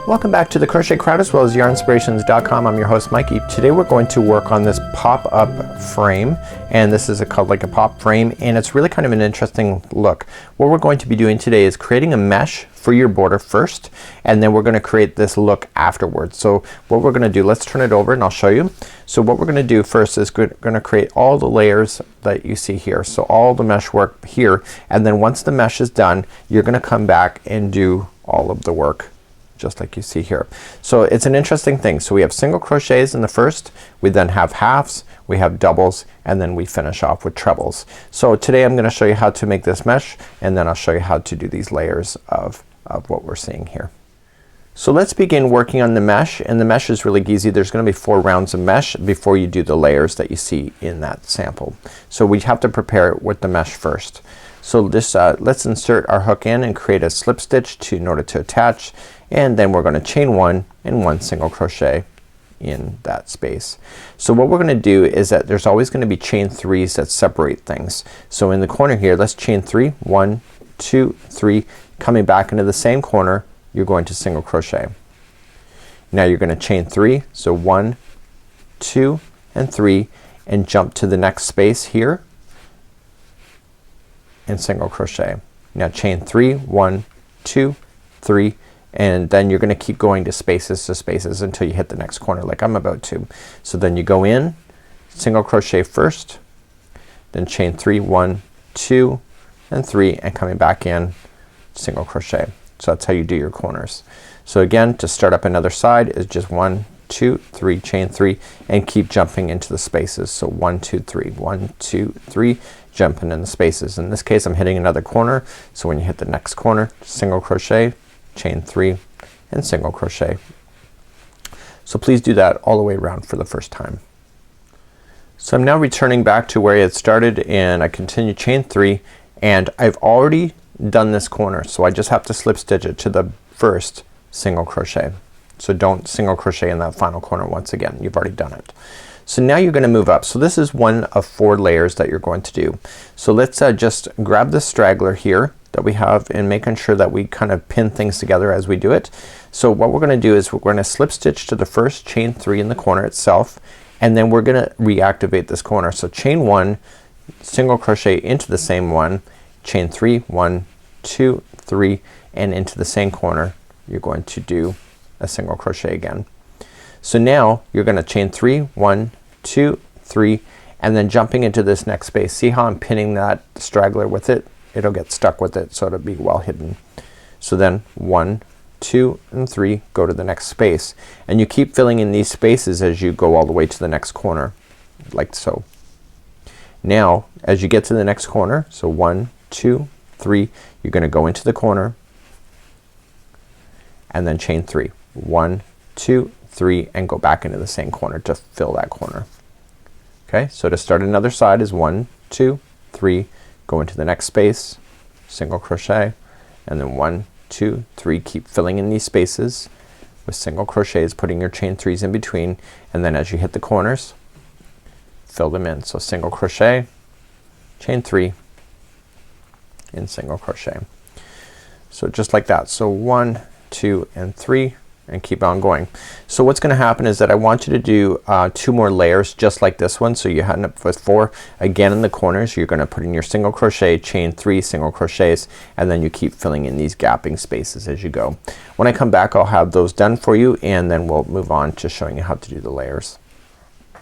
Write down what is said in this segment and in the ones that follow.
Welcome back to the Crochet Crowd as well as yarnspirations.com. I'm your host Mikey. Today we're going to work on this pop-up frame, and this is called like a pop frame, and it's really kind of an interesting look. What we're going to be doing today is creating a mesh for your border first, and then we're going to create this look afterwards. So what we're going to do, let's turn it over and I'll show you. So what we're going to do first is we're going to create all the layers that you see here. So all the mesh work here, and then once the mesh is done, you're going to come back and do all of the work just like you see here. So it's an interesting thing. So we have single crochets in the first, we then have halves, we have doubles, and then we finish off with trebles. So today I'm gonna show you how to make this mesh, and then I'll show you how to do these layers of what we're seeing here. So let's begin working on the mesh, and the mesh is really easy. There's gonna be 4 rounds of mesh before you do the layers that you see in that sample. So we have to prepare it with the mesh first. So this let's insert our hook in and create a slip stitch in order to attach, and then we're gonna chain 1 and 1 single crochet in that space. So what we're gonna do is that there's always gonna be chain 3s that separate things. So in the corner here, let's chain 3, 1, 2, 3, coming back into the same corner, you're going to single crochet. Now you're gonna chain 3, so 1, 2, and 3, and jump to the next space here and single crochet. Now chain 3, 1, 2, 3, and then you're gonna keep going to spaces until you hit the next corner like I'm about to. So then you go in, single crochet first, then chain 3, 1, 2, and 3, and coming back in, single crochet. So that's how you do your corners. So again, to start up another side is just 1, 2, 3, chain 3, and keep jumping into the spaces. So 1, 2, 3, 1, 2, 3, jumping in the spaces. In this case I'm hitting another corner, so when you hit the next corner, single crochet, chain 3, and single crochet. So please do that all the way around for the first time. So I'm now returning back to where I had started, and I continue chain 3, and I've already done this corner, so I just have to slip stitch it to the first single crochet. So don't single crochet in that final corner once again. You've already done it. So now you're gonna move up. So this is one of 4 layers that you're going to do. So let's just grab the straggler here that we have, and making sure that we kind of pin things together as we do it. So what we're gonna do is we're gonna slip stitch to the first chain 3 in the corner itself, and then we're gonna reactivate this corner. So chain 1, single crochet into the same one, chain 3, 1, 2, 3, and into the same corner you're going to do a single crochet again. So now you're gonna chain 3, 1, 2, 3, and then jumping into this next space. See how I'm pinning that straggler with it? It'll get stuck with it, so it'll be well hidden. So then 1, 2, and 3, go to the next space, and you keep filling in these spaces as you go all the way to the next corner, like so. Now as you get to the next corner, so 1, 2, 3, you're gonna go into the corner and then chain 3, 1, 2, 3, and go back into the same corner to fill that corner. Okay, so to start another side is 1, 2, 3, go into the next space, single crochet, and then 1, 2, 3, keep filling in these spaces with single crochets, putting your chain 3s in between, and then as you hit the corners, fill them in. So single crochet, chain 3, and single crochet. So just like that. So 1, 2, and 3, and keep on going. So what's gonna happen is that I want you to do 2 more layers just like this one. So you end up with 4. Again in the corners you're gonna put in your single crochet, chain 3 single crochets, and then you keep filling in these gapping spaces as you go. When I come back I'll have those done for you, and then we'll move on to showing you how to do the layers.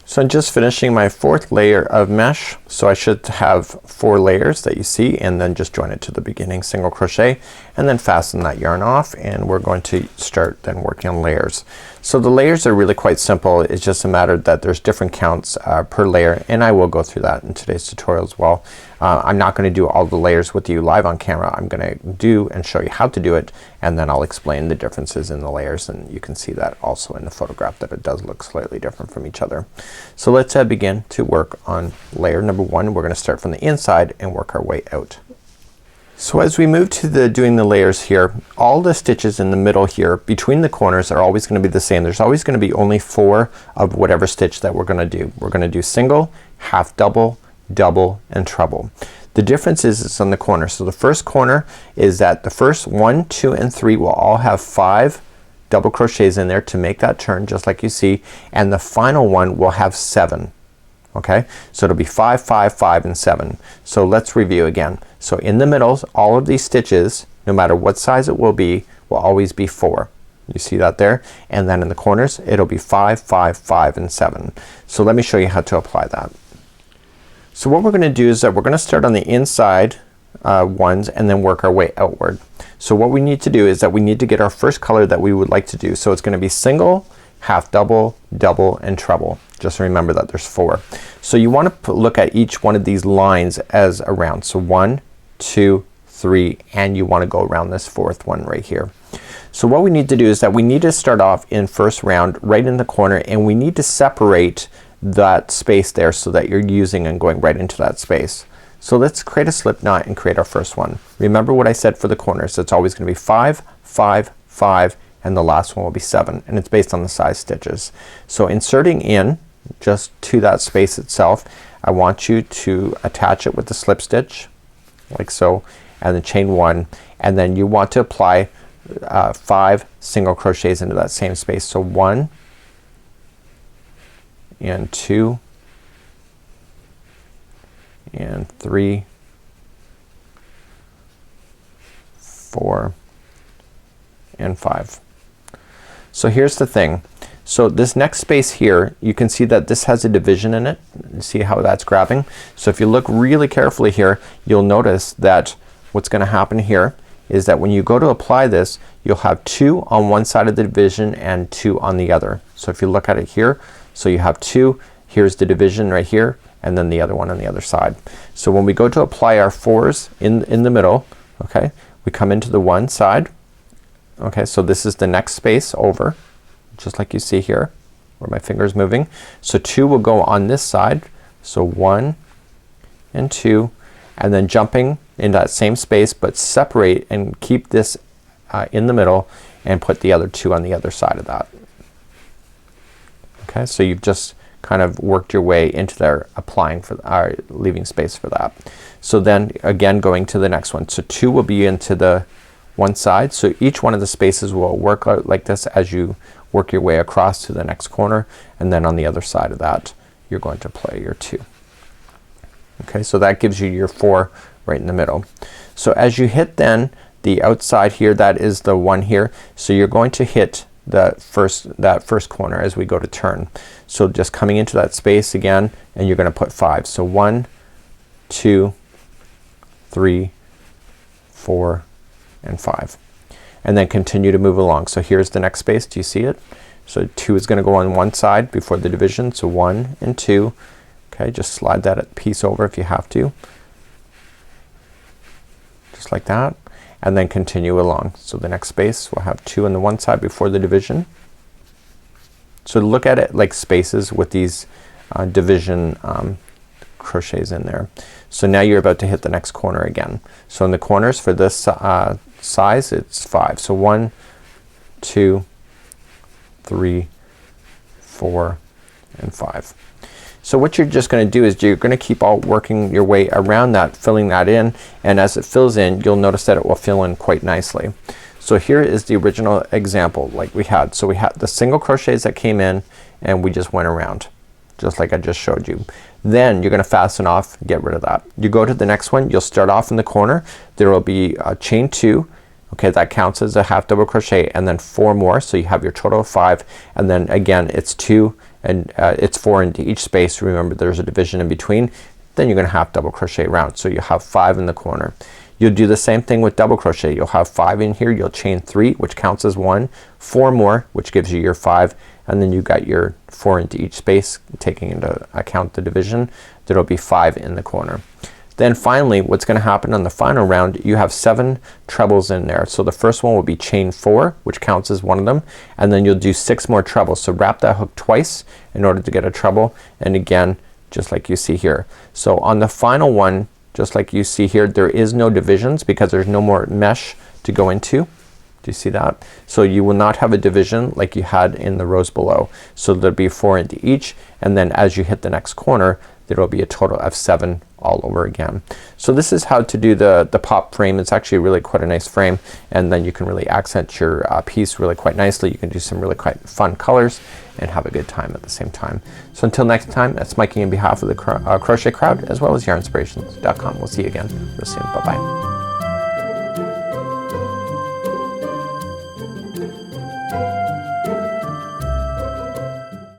So I'm just finishing my 4th layer of mesh. So I should have 4 layers that you see, and then just join it to the beginning, single crochet, and then fasten that yarn off, and we're going to start then working on layers. So the layers are really quite simple. It's just a matter that there's different counts per layer, and I will go through that in today's tutorial as well. I'm not gonna do all the layers with you live on camera. I'm gonna do and show you how to do it, and then I'll explain the differences in the layers, and you can see that also in the photograph that it does look slightly different from each other. So let's begin to work on layer number 1. We're gonna start from the inside and work our way out. So as we move to doing the layers here, all the stitches in the middle here between the corners are always gonna be the same. There's always gonna be only 4 of whatever stitch that we're gonna do. We're gonna do single, half double, double, and treble. The difference is it's on the corner. So the first corner is that the first 1, 2, and 3 will all have 5 double crochets in there to make that turn just like you see, and the final one will have 7. Okay, so it'll be 5, 5, 5 and 7. So let's review again. So in the middle, all of these stitches, no matter what size it will always be 4. You see that there? And then in the corners it'll be 5, 5, 5 and 7. So let me show you how to apply that. So what we're gonna do is that we're gonna start on the inside ones and then work our way outward. So what we need to do is that we need to get our first color that we would like to do. So it's gonna be single, half double, double and treble. Just remember that there's 4. So you want to look at each one of these lines as a round. So 1, 2, 3 and you want to go around this 4th one right here. So what we need to do is that we need to start off in first round right in the corner, and we need to separate that space there so that you're using and going right into that space. So let's create a slip knot and create our first one. Remember what I said for the corners. It's always gonna be 5, 5, 5 and the last one will be 7, and it's based on the size stitches. So inserting in just to that space itself, I want you to attach it with the slip stitch like so, and then chain 1, and then you want to apply 5 single crochets into that same space. So 1 and 2 and 3, 4 and 5. So here's the thing. So this next space here, you can see that this has a division in it. See how that's grabbing? So if you look really carefully here, you'll notice that what's gonna happen here is that when you go to apply this, you'll have 2 on one side of the division and 2 on the other. So if you look at it here, so you have 2, here's the division right here, and then the other one on the other side. So when we go to apply our 4s in the middle, okay, we come into the one side. Okay, so this is the next space over, just like you see here where my finger is moving. So 2 will go on this side. So 1 and 2, and then jumping in that same space, but separate and keep this in the middle and put the other 2 on the other side of that. Okay, so you've just kind of worked your way into there, applying for leaving space for that. So then again going to the next one. So 2 will be into the one side. So each one of the spaces will work out like this as you work your way across to the next corner, and then on the other side of that you're going to play your 2. Okay, so that gives you your 4 right in the middle. So as you hit then the outside here, that is the one here, so you're going to hit that first corner as we go to turn. So just coming into that space again, and you're gonna put 5. So 1, 2, 3, 4 and 5, and then continue to move along. So here's the next space. Do you see it? So 2 is gonna go on one side before the division. So 1 and 2. Okay, just slide that piece over if you have to, just like that, and then continue along. So the next space will have 2 on the one side before the division. So look at it like spaces with these division crochets in there. So now you're about to hit the next corner again. So in the corners for this size it's 5. So 1, 2, 3, 4 and 5. So what you're just gonna do is you're gonna keep all working your way around that, filling that in, and as it fills in you'll notice that it will fill in quite nicely. So here is the original example like we had. So we had the single crochets that came in and we just went around just like I just showed you. Then you're gonna fasten off, get rid of that. You go to the next one, you'll start off in the corner. There will be chain 2. Okay, that counts as a half double crochet, and then 4 more, so you have your total of 5, and then again it's 2 and it's 4 into each space. Remember there's a division in between. Then you're gonna half double crochet around, so you have 5 in the corner. You'll do the same thing with double crochet. You'll have 5 in here, you'll chain 3 which counts as 1, 4 more which gives you your 5, and then you got your 4 into each space taking into account the division. There'll be 5 in the corner. Then finally what's gonna happen on the final round, you have 7 trebles in there. So the first one will be chain 4 which counts as one of them, and then you'll do 6 more trebles. So wrap that hook twice in order to get a treble, and again just like you see here. So on the final one, just like you see here, there is no divisions because there's no more mesh to go into. Do you see that? So you will not have a division like you had in the rows below. So there'll be 4 into each, and then as you hit the next corner there will be a total of 7 all over again. So this is how to do the pop frame. It's actually really quite a nice frame, and then you can really accent your piece really quite nicely. You can do some really quite fun colors and have a good time at the same time. So until next time, that's Mikey on behalf of the Crochet Crowd as well as yarnspirations.com. We'll see you again real soon. Bye bye.